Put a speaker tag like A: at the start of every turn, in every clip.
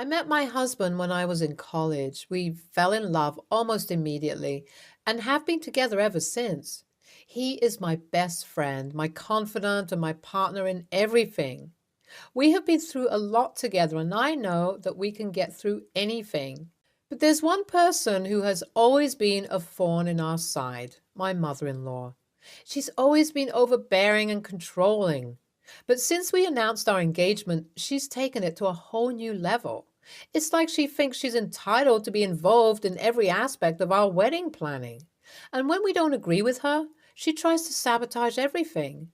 A: I met my husband when I was in college. We fell in love almost immediately and have been together ever since. He is my best friend, my confidant, and my partner in everything. We have been through a lot together, and I know that we can get through anything. But there's one person who has always been a thorn in our side, my mother in law. She's always been overbearing and controlling. But since we announced our engagement, she's taken it to a whole new level. It's like she thinks she's entitled to be involved in every aspect of our wedding planning. And when we don't agree with her, she tries to sabotage everything.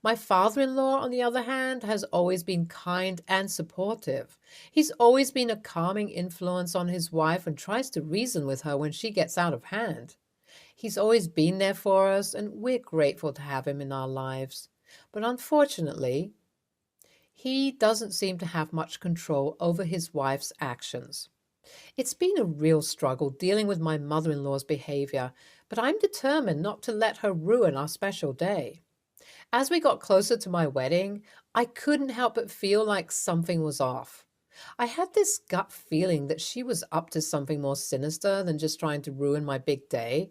A: My father in law, on the other hand, has always been kind and supportive. He's always been a calming influence on his wife and tries to reason with her when she gets out of hand. He's always been there for us, and we're grateful to have him in our lives. But unfortunately, he doesn't seem to have much control over his wife's actions. It's been a real struggle dealing with my mother in law's behavior, but I'm determined not to let her ruin our special day. As we got closer to my wedding, I couldn't help but feel like something was off. I had this gut feeling that she was up to something more sinister than just trying to ruin my big day.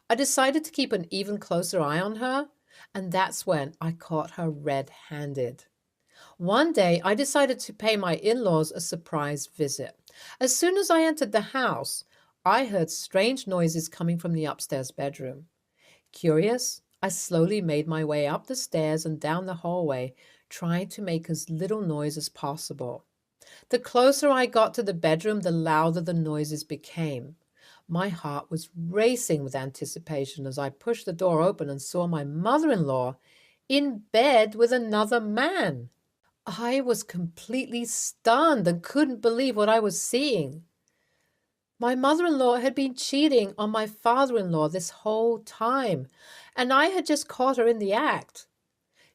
A: I decided to keep an even closer eye on her, and that's when I caught her red handed. One day, I decided to pay my in laws a surprise visit. As soon as I entered the house, I heard strange noises coming from the upstairs bedroom. Curious, I slowly made my way up the stairs and down the hallway, trying to make as little noise as possible. The closer I got to the bedroom, the louder the noises became. My heart was racing with anticipation as I pushed the door open and saw my mother in law in bed with another man. I was completely stunned and couldn't believe what I was seeing. My mother in law had been cheating on my father in law this whole time, and I had just caught her in the act.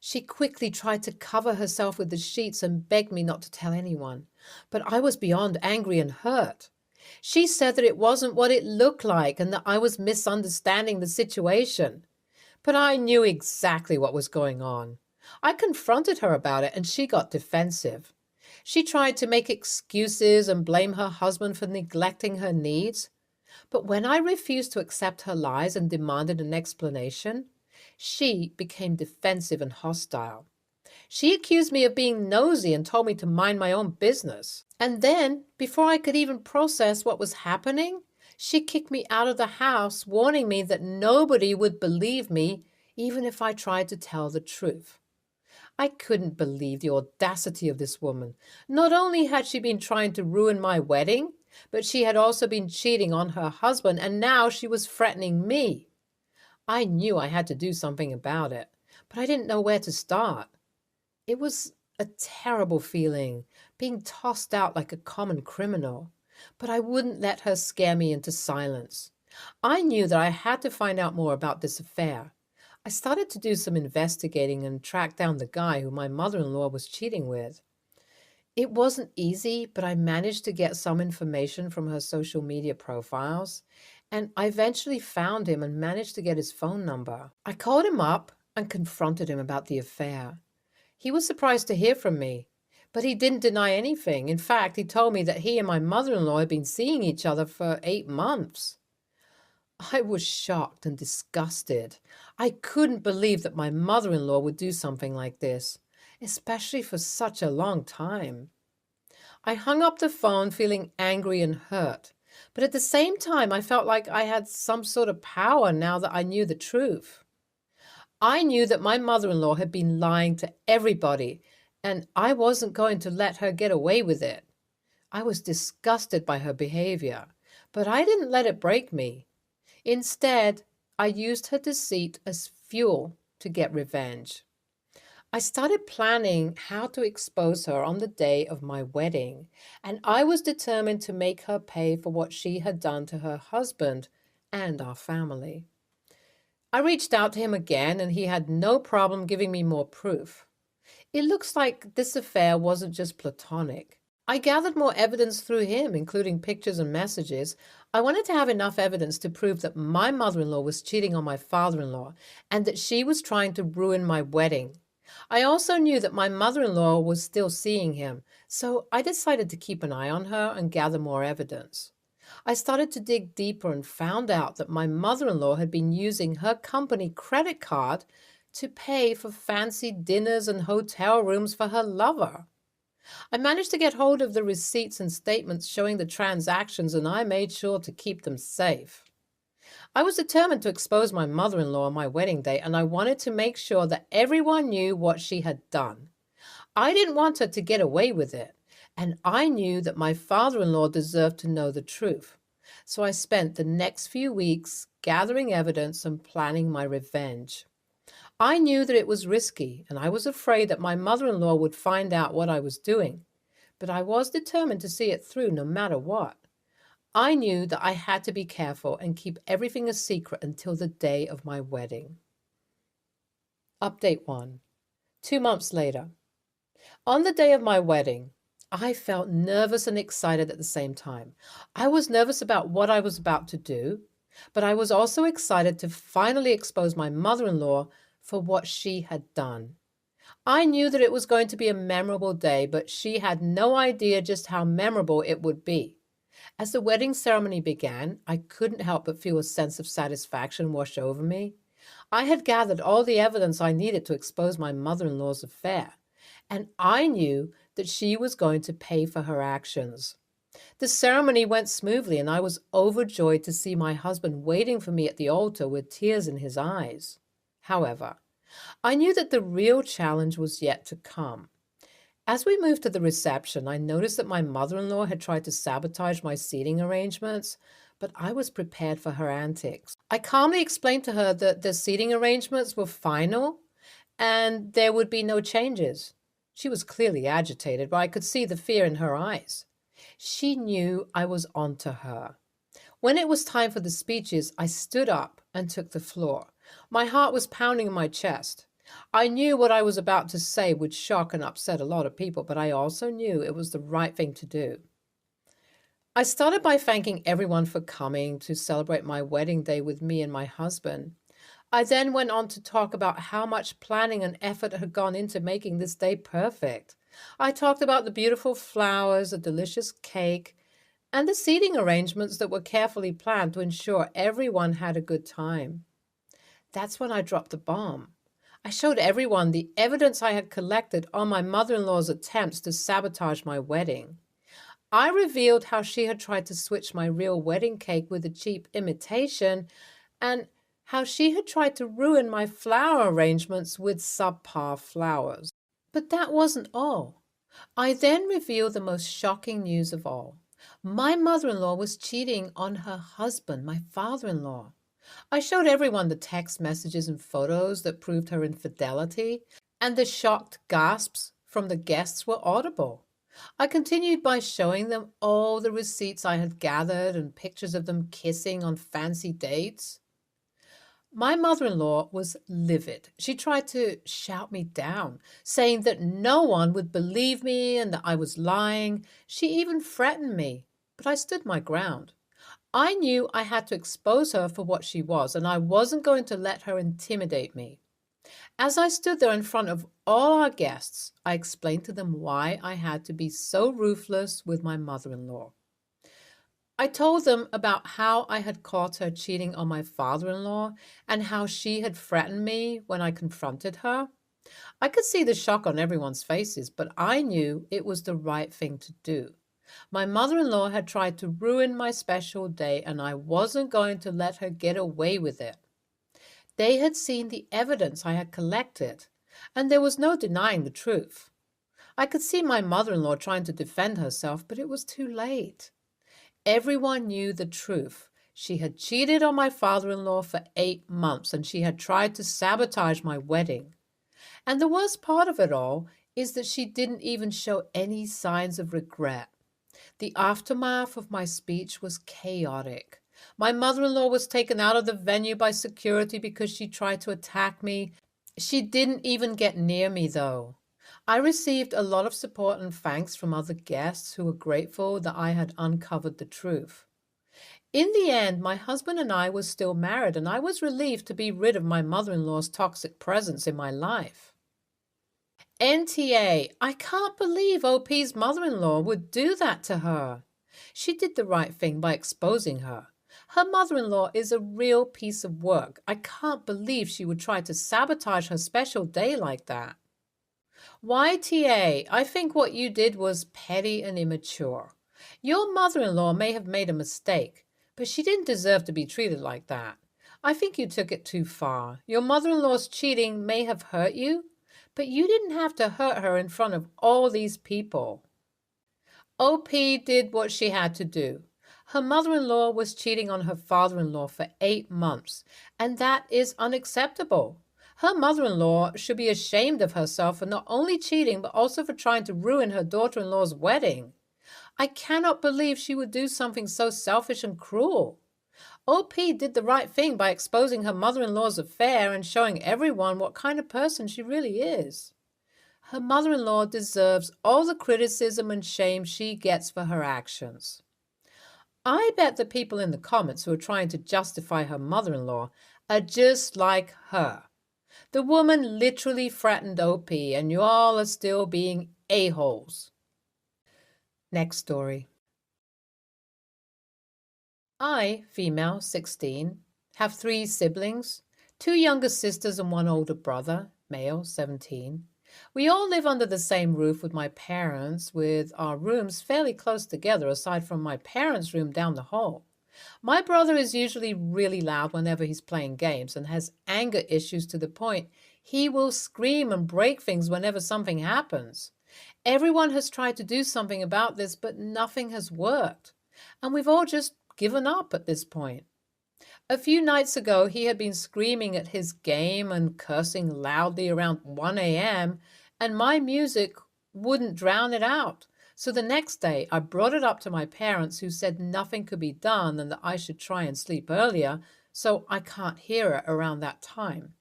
A: She quickly tried to cover herself with the sheets and begged me not to tell anyone, but I was beyond angry and hurt. She said that it wasn't what it looked like and that I was misunderstanding the situation. But I knew exactly what was going on. I confronted her about it and she got defensive. She tried to make excuses and blame her husband for neglecting her needs. But when I refused to accept her lies and demanded an explanation, she became defensive and hostile. She accused me of being nosy and told me to mind my own business. And then, before I could even process what was happening, she kicked me out of the house, warning me that nobody would believe me even if I tried to tell the truth. I couldn't believe the audacity of this woman. Not only had she been trying to ruin my wedding, but she had also been cheating on her husband, and now she was threatening me. I knew I had to do something about it, but I didn't know where to start. It was a terrible feeling, being tossed out like a common criminal, but I wouldn't let her scare me into silence. I knew that I had to find out more about this affair. I started to do some investigating and track down the guy who my mother in law was cheating with. It wasn't easy, but I managed to get some information from her social media profiles, and I eventually found him and managed to get his phone number. I called him up and confronted him about the affair. He was surprised to hear from me, but he didn't deny anything. In fact, he told me that he and my mother in law had been seeing each other for 8 months. I was shocked and disgusted. I couldn't believe that my mother in law would do something like this, especially for such a long time. I hung up the phone feeling angry and hurt, but at the same time, I felt like I had some sort of power now that I knew the truth. I knew that my mother in law had been lying to everybody, and I wasn't going to let her get away with it. I was disgusted by her behavior, but I didn't let it break me. Instead, I used her deceit as fuel to get revenge. I started planning how to expose her on the day of my wedding, and I was determined to make her pay for what she had done to her husband and our family. I reached out to him again, and he had no problem giving me more proof. It looks like this affair wasn't just platonic. I gathered more evidence through him, including pictures and messages. I wanted to have enough evidence to prove that my mother in law was cheating on my father in law and that she was trying to ruin my wedding. I also knew that my mother-in-law was still seeing him, so I decided to keep an eye on her and gather more evidence. I started to dig deeper and found out that my mother-in-law had been using her company credit card to pay for fancy dinners and hotel rooms for her lover. I managed to get hold of the receipts and statements showing the transactions, and I made sure to keep them safe. I was determined to expose my mother-in-law on my wedding day, and I wanted to make sure that everyone knew what she had done. I didn't want her to get away with it, and I knew that my father-in-law deserved to know the truth. So I spent the next few weeks gathering evidence and planning my revenge. I knew that it was risky, and I was afraid that my mother-in-law would find out what I was doing, but I was determined to see it through no matter what. I knew that I had to be careful and keep everything a secret until the day of my wedding. Update 1. 2 months later. On the day of my wedding, I felt nervous and excited at the same time. I was nervous about what I was about to do, but I was also excited to finally expose my mother-in-law for what she had done. I knew that it was going to be a memorable day, but she had no idea just how memorable it would be. As the wedding ceremony began, I couldn't help but feel a sense of satisfaction wash over me. I had gathered all the evidence I needed to expose my mother-in-law's affair, and I knew that she was going to pay for her actions. The ceremony went smoothly, and I was overjoyed to see my husband waiting for me at the altar with tears in his eyes. However, I knew that the real challenge was yet to come. As we moved to the reception, I noticed that my mother-in-law had tried to sabotage my seating arrangements, but I was prepared for her antics. I calmly explained to her that the seating arrangements were final and there would be no changes. She was clearly agitated, but I could see the fear in her eyes. She knew I was onto her. When it was time for the speeches, I stood up and took the floor. My heart was pounding in my chest. I knew what I was about to say would shock and upset a lot of people, but I also knew it was the right thing to do. I started by thanking everyone for coming to celebrate my wedding day with me and my husband. I then went on to talk about how much planning and effort had gone into making this day perfect. I talked about the beautiful flowers, the delicious cake, and the seating arrangements that were carefully planned to ensure everyone had a good time. That's when I dropped the bomb. I showed everyone the evidence I had collected on my mother-in-law's attempts to sabotage my wedding. I revealed how she had tried to switch my real wedding cake with a cheap imitation, and how she had tried to ruin my flower arrangements with subpar flowers. But that wasn't all. I then revealed the most shocking news of all. My mother-in-law was cheating on her husband, my father-in-law. I showed everyone the text messages and photos that proved her infidelity, and the shocked gasps from the guests were audible. I continued by showing them all the receipts I had gathered and pictures of them kissing on fancy dates. My mother-in-law was livid. She tried to shout me down, saying that no one would believe me and that I was lying. She even threatened me, but I stood my ground. I knew I had to expose her for what she was, and I wasn't going to let her intimidate me. As I stood there in front of all our guests, I explained to them why I had to be so ruthless with my mother-in-law. I told them about how I had caught her cheating on my father-in-law and how she had threatened me when I confronted her. I could see the shock on everyone's faces, but I knew it was the right thing to do. My mother-in-law had tried to ruin my special day, and I wasn't going to let her get away with it. They had seen the evidence I had collected, and there was no denying the truth. I could see my mother-in-law trying to defend herself, but it was too late. Everyone knew the truth. She had cheated on my father-in-law for 8 months, and she had tried to sabotage my wedding. And the worst part of it all is that she didn't even show any signs of regret. The aftermath of my speech was chaotic. My mother-in-law was taken out of the venue by security because she tried to attack me. She didn't even get near me, though. I received a lot of support and thanks from other guests who were grateful that I had uncovered the truth. In the end, my husband and I were still married, and I was relieved to be rid of my mother-in-law's toxic presence in my life. NTA, I can't believe OP's mother-in-law would do that to her. She did the right thing by exposing her. Her mother-in-law is a real piece of work. I can't believe she would try to sabotage her special day like that. YTA, I think what you did was petty and immature. Your mother-in-law may have made a mistake, but she didn't deserve to be treated like that. I think you took it too far. Your mother-in-law's cheating may have hurt you, but you didn't have to hurt her in front of all these people. OP did what she had to do. Her mother-in-law was cheating on her father-in-law for 8 months, and that is unacceptable. Her mother-in-law should be ashamed of herself for not only cheating, but also for trying to ruin her daughter-in-law's wedding. I cannot believe she would do something so selfish and cruel. OP did the right thing by exposing her mother-in-law's affair and showing everyone what kind of person she really is. Her mother-in-law deserves all the criticism and shame she gets for her actions. I bet the people in the comments who are trying to justify her mother-in-law are just like her. The woman literally threatened OP, and you all are still being a-holes. Next story. I, female, 16, have 3 siblings, 2 younger sisters and 1 older brother, male, 17. We all live under the same roof with my parents, with our rooms fairly close together aside from my parents' room down the hall. My brother is usually really loud whenever he's playing games and has anger issues to the point he will scream and break things whenever something happens. Everyone has tried to do something about this, but nothing has worked. And we've all just given up at this point. A few nights ago, he had been screaming at his game and cursing loudly around 1 a.m., and my music wouldn't drown it out. So the next day, I brought it up to my parents, who said nothing could be done and that I should try and sleep earlier, so I can't hear it around that time.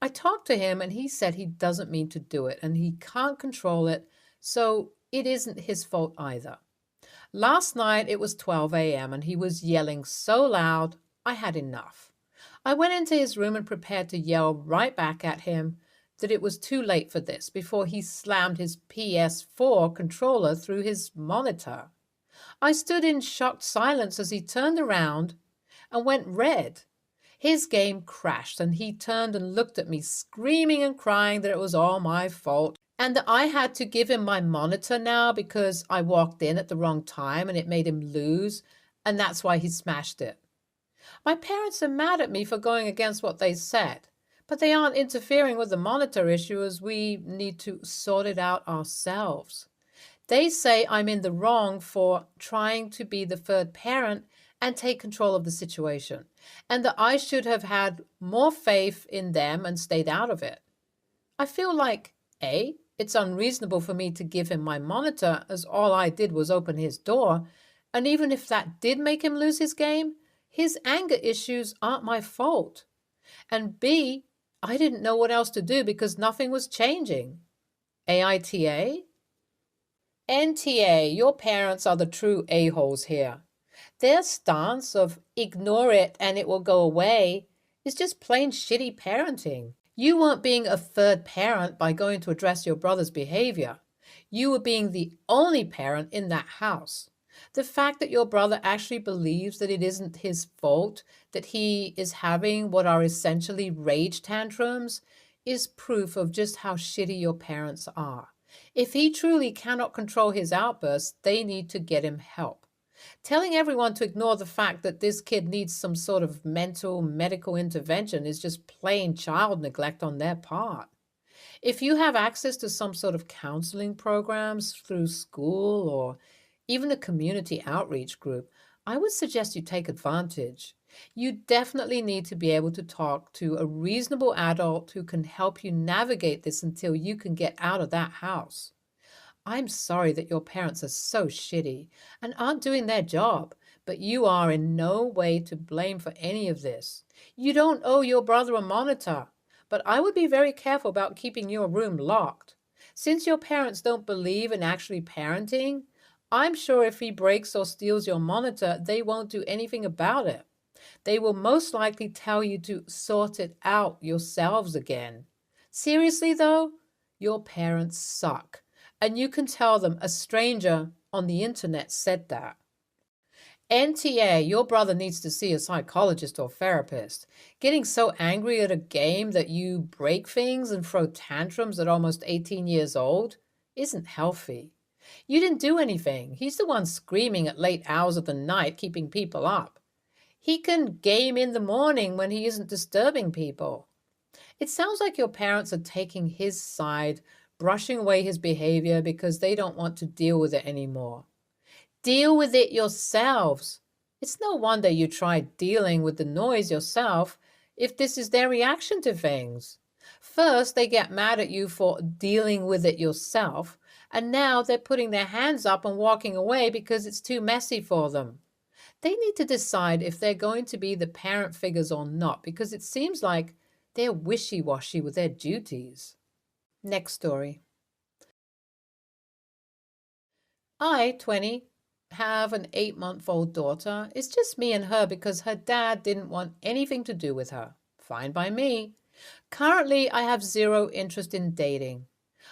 A: I talked to him, and he said he doesn't mean to do it, and he can't control it, so it isn't his fault either. Last night, it was 12 a.m., and he was yelling so loud, I had enough. I went into his room and prepared to yell right back at him that it was too late for this before he slammed his PS4 controller through his monitor. I stood in shocked silence as he turned around and went red. His game crashed, and he turned and looked at me, screaming and crying that it was all my fault and that I had to give him my monitor now because I walked in at the wrong time and it made him lose, and that's why he smashed it. My parents are mad at me for going against what they said, but they aren't interfering with the monitor issue as we need to sort it out ourselves. They say I'm in the wrong for trying to be the third parent and take control of the situation, and that I should have had more faith in them and stayed out of it. I feel like, A, it's unreasonable for me to give him my monitor as all I did was open his door, and even if that did make him lose his game, his anger issues aren't my fault. And B, I didn't know what else to do because nothing was changing. AITA? NTA, your parents are the true a-holes here. Their stance of ignore it and it will go away is just plain shitty parenting. You weren't being a third parent by going to address your brother's behavior. You were being the only parent in that house. The fact that your brother actually believes that it isn't his fault that he is having what are essentially rage tantrums is proof of just how shitty your parents are. If he truly cannot control his outbursts, they need to get him help. Telling everyone to ignore the fact that this kid needs some sort of medical intervention is just plain child neglect on their part. If you have access to some sort of counseling programs through school or even a community outreach group, I would suggest you take advantage. You definitely need to be able to talk to a reasonable adult who can help you navigate this until you can get out of that house. I'm sorry that your parents are so shitty and aren't doing their job, but you are in no way to blame for any of this. You don't owe your brother a monitor, but I would be very careful about keeping your room locked. Since your parents don't believe in actually parenting, I'm sure if he breaks or steals your monitor, they won't do anything about it. They will most likely tell you to sort it out yourselves again. Seriously, though, your parents suck. And you can tell them a stranger on the internet said that. NTA, your brother needs to see a psychologist or therapist. Getting so angry at a game that you break things and throw tantrums at almost 18 years old isn't healthy. You didn't do anything. He's the one screaming at late hours of the night, keeping people up. He can game in the morning when he isn't disturbing people. It sounds like your parents are taking his side, brushing away his behavior because they don't want to deal with it anymore. Deal with it yourselves. It's no wonder you tried dealing with the noise yourself if this is their reaction to things. First, they get mad at you for dealing with it yourself, and now they're putting their hands up and walking away because it's too messy for them. They need to decide if they're going to be the parent figures or not, because it seems like they're wishy-washy with their duties. Next story. I, 20, have an 8-month-old daughter. It's just me and her because her dad didn't want anything to do with her. Fine by me. Currently, I have zero interest in dating.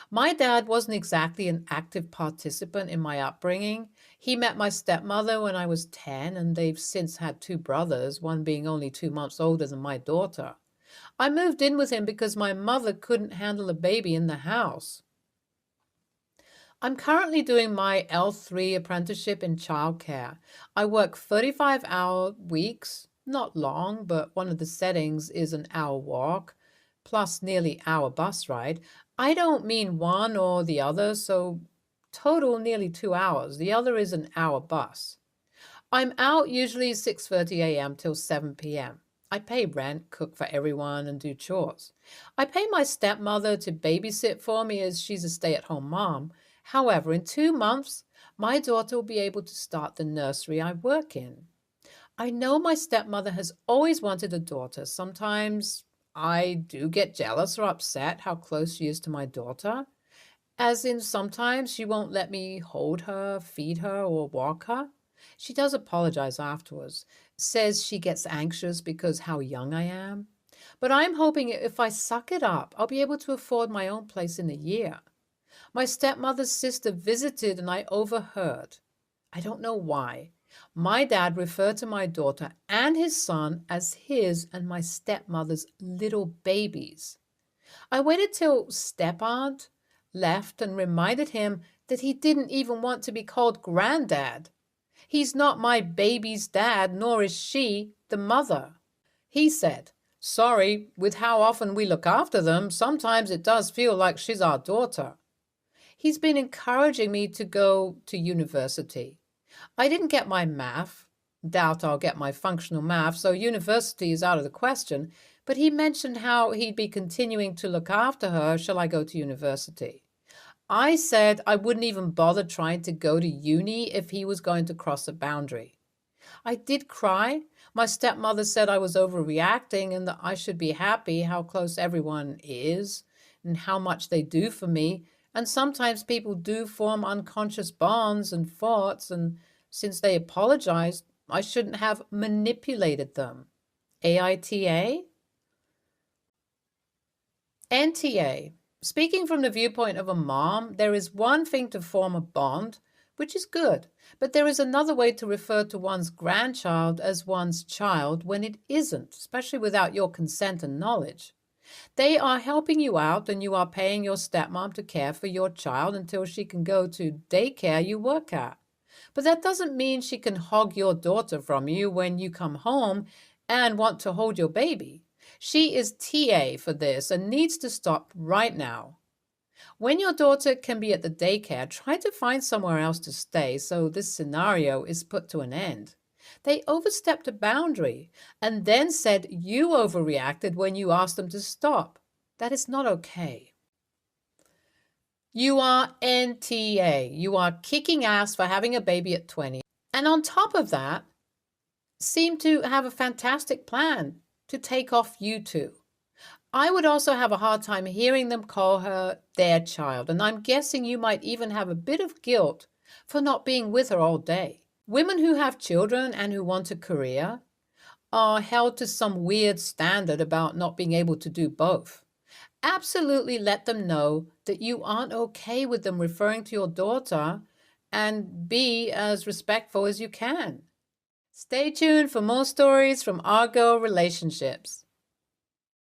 A: My dad wasn't exactly an active participant in my upbringing. He met my stepmother when I was 10, and they've since had 2 brothers, one being only 2 months older than my daughter. I moved in with him because my mother couldn't handle a baby in the house. I'm currently doing my L3 apprenticeship in childcare. I work 35-hour weeks, not long, but one of the settings is an hour walk, plus nearly hour bus ride. I don't mean one or the other, so total nearly 2 hours. The other is an hour bus. I'm out usually 6:30 a.m. till 7 p.m. I pay rent, cook for everyone, and do chores. I pay my stepmother to babysit for me as she's a stay-at-home mom. However, in 2 months, my daughter will be able to start the nursery I work in. I know my stepmother has always wanted a daughter. Sometimes I do get jealous or upset how close she is to my daughter. As in, sometimes she won't let me hold her, feed her, or walk her. She does apologize afterwards, says she gets anxious because how young I am. But I'm hoping if I suck it up, I'll be able to afford my own place in a year. My stepmother's sister visited and I overheard. I don't know why. My dad referred to my daughter and his son as his and my stepmother's little babies. I waited till step-aunt left and reminded him that he didn't even want to be called granddad. He's not my baby's dad, nor is she the mother. He said, sorry, with how often we look after them, sometimes it does feel like she's our daughter. He's been encouraging me to go to university. I didn't get my math. Doubt I'll get my functional math, so university is out of the question. But he mentioned how he'd be continuing to look after her shall I go to university. I said I wouldn't even bother trying to go to uni if he was going to cross a boundary. I did cry. My stepmother said I was overreacting and that I should be happy how close everyone is and how much they do for me. And sometimes people do form unconscious bonds and thoughts, and since they apologized, I shouldn't have manipulated them. AITA? NTA. Speaking from the viewpoint of a mom, there is one thing to form a bond, which is good, but there is another way to refer to one's grandchild as one's child when it isn't, especially without your consent and knowledge. They are helping you out and you are paying your stepmom to care for your child until she can go to daycare you work at. But that doesn't mean she can hog your daughter from you when you come home and want to hold your baby. She is TA for this and needs to stop right now. When your daughter can be at the daycare, try to find somewhere else to stay so this scenario is put to an end. They overstepped a boundary and then said you overreacted when you asked them to stop. That is not okay. You are NTA. You are kicking ass for having a baby at 20. And on top of that, seem to have a fantastic plan to take off you two. I would also have a hard time hearing them call her their child, and I'm guessing you might even have a bit of guilt for not being with her all day. Women who have children and who want a career are held to some weird standard about not being able to do both. Absolutely let them know that you aren't okay with them referring to your daughter, and be as respectful as you can. Stay tuned for more stories from our girl relationships.